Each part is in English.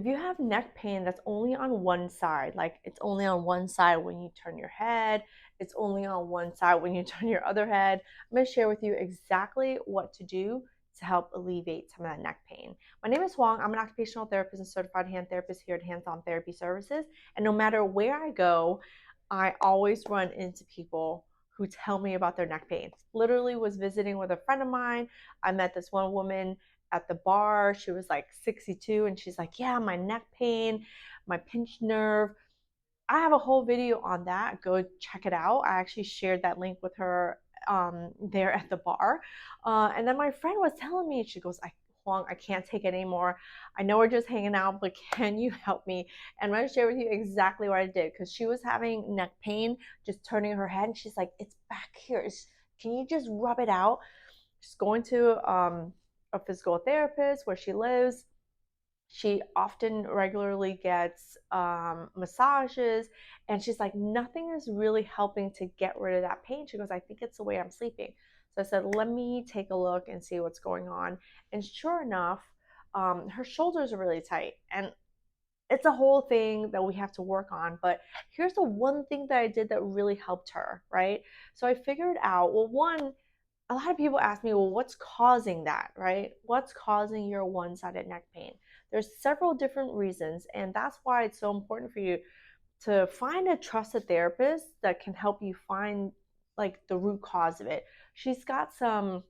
If you have neck pain that's only on one side, like it's only on one side when you turn your head, it's only on one side when you turn your other head, I'm going to share with you exactly what to do to help alleviate some of that neck pain. My name is Huang. I'm an occupational therapist and certified hand therapist here at Hands On Therapy Services. And no matter where I go, I always run into people who tell me about their neck pain. Literally was visiting with a friend of mine. I met this one woman at the bar. She was like 62 and she's like, yeah, my neck pain, my pinched nerve. I have a whole video on that. Go check it out. I actually shared that link with her there at the bar. And then my friend was telling me, she goes, Huang, I can't take it anymore. I know we're just hanging out, but can you help me? And I'm going to share with you exactly what I did, because she was having neck pain, just turning her head. And she's like, it's back here. Can you just rub it out? She's going to a physical therapist where she lives. She often regularly gets massages, and she's like, nothing is really helping to get rid of that pain. She goes, I think it's the way I'm sleeping. So I said, let me take a look and see what's going on. And sure enough, her shoulders are really tight. And it's a whole thing that we have to work on. But here's the one thing that I did that really helped her, right? So I figured out, well, one, a lot of people ask me, well, what's causing that, right? What's causing your one-sided neck pain? There's several different reasons, and that's why it's so important for you to find a trusted therapist that can help you find like the root cause of it. She's got some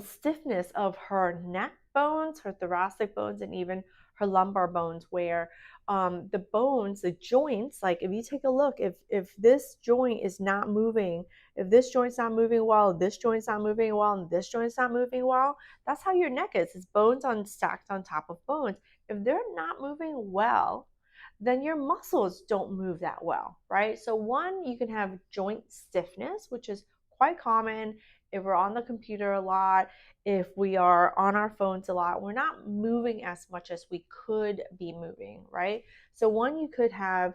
stiffness of her neck bones, her thoracic bones, and even her lumbar bones, where the bones, the joints, like if you take a look, if this joint is not moving, if this joint's not moving well, this joint's not moving well, and this joint's not moving well, that's how your neck is. It's bones on stacked on top of bones. If they're not moving well, then your muscles don't move that well, right? So one, you can have joint stiffness, which is quite common if we're on the computer a lot, if we are on our phones a lot, we're not moving as much as we could be moving, right? So one, you could have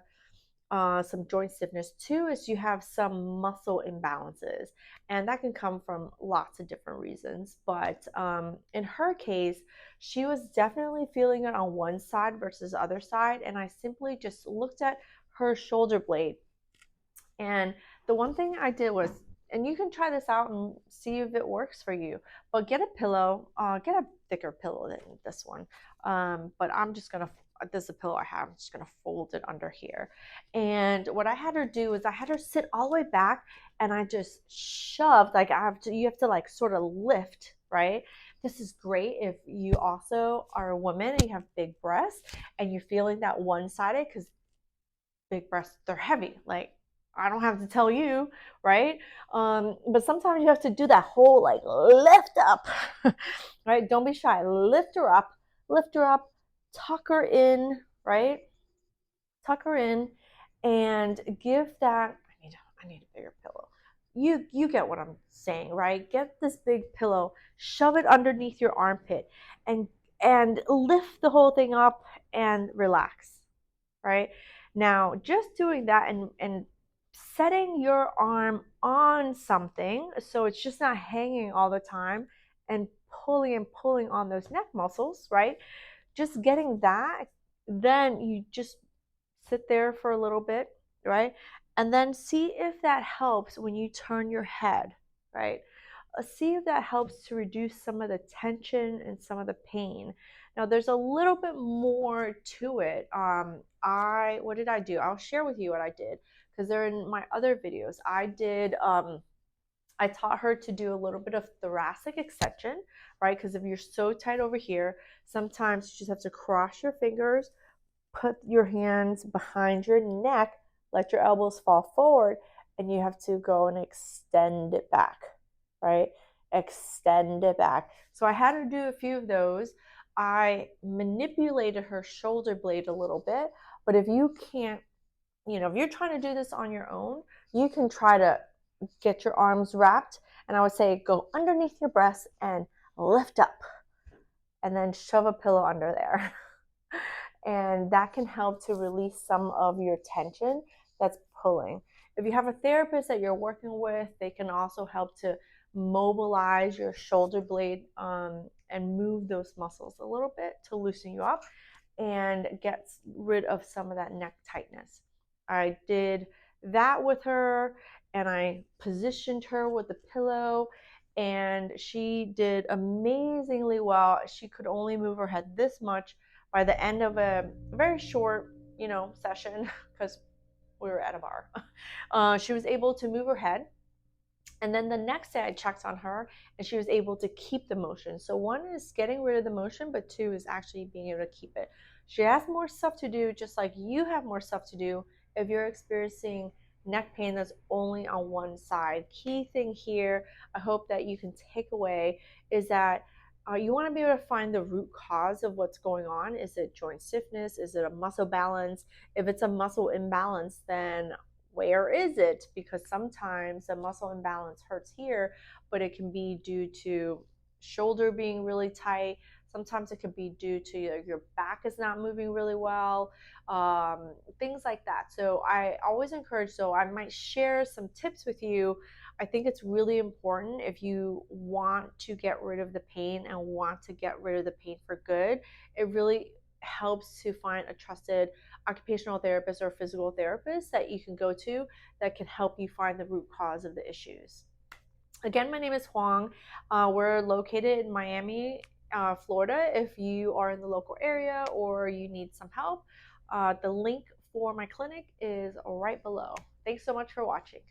some joint stiffness. Two is you have some muscle imbalances, and that can come from lots of different reasons. But in her case, she was definitely feeling it on one side versus the other side, and I simply just looked at her shoulder blade. And the one thing I did was, and you can try this out and see if it works for you, but get a pillow, get a thicker pillow than this one. But I'm just gonna, this is a pillow I have, I'm just gonna fold it under here. And what I had her do is I had her sit all the way back, and I just shoved, like you have to like sort of lift, right? This is great if you also are a woman and you have big breasts and you're feeling that one-sided, because big breasts, they're heavy. Like, I don't have to tell you, right? But sometimes you have to do that whole like lift up, right? Don't be shy. Lift her up, tuck her in, right? Tuck her in, and give that. I need a bigger pillow. You get what I'm saying, right? Get this big pillow, shove it underneath your armpit, and lift the whole thing up and relax, right? Now, just doing that and setting your arm on something so it's just not hanging all the time and pulling on those neck muscles, right? Just getting that, then you just sit there for a little bit, right? And then see if that helps when you turn your head, right? See if that helps to reduce some of the tension and some of the pain. Now, there's a little bit more to it. What did I do? I'll share with you what I did, because they're in my other videos. I taught her to do a little bit of thoracic extension, right? Because if you're so tight over here, sometimes you just have to cross your fingers, put your hands behind your neck, let your elbows fall forward, and you have to go and extend it back, right? Extend it back. So I had her do a few of those. I manipulated her shoulder blade a little bit, but if you can't, if you're trying to do this on your own, you can try to get your arms wrapped, and I would say go underneath your breast and lift up, and then shove a pillow under there. And that can help to release some of your tension that's pulling. If you have a therapist that you're working with, they can also help to mobilize your shoulder blade and move those muscles a little bit to loosen you up. and gets rid of some of that neck tightness. I did that with her, and I positioned her with the pillow, and she did amazingly well. She could only move her head this much by the end of a very short, session, because we were at a bar. She was able to move her head, and then the next day I checked on her and she was able to keep the motion. So one is getting rid of the motion, but two is actually being able to keep it. She has more stuff to do, just like you have more stuff to do if you're experiencing neck pain that's only on one side. Key thing here, I hope that you can take away, is that you want to be able to find the root cause of what's going on. Is it joint stiffness? Is it a muscle balance? If it's a muscle imbalance, then where is it? Because sometimes a muscle imbalance hurts here, but it can be due to shoulder being really tight. Sometimes it could be due to your back is not moving really well, things like that. So I always encourage, so I might share some tips with you. I think it's really important if you want to get rid of the pain and want to get rid of the pain for good. It really helps to find a trusted occupational therapist or physical therapist that you can go to that can help you find the root cause of the issues. Again, my name is Huang. We're located in Miami, Florida. If you are in the local area or you need some help, the link for my clinic is right below. Thanks so much for watching.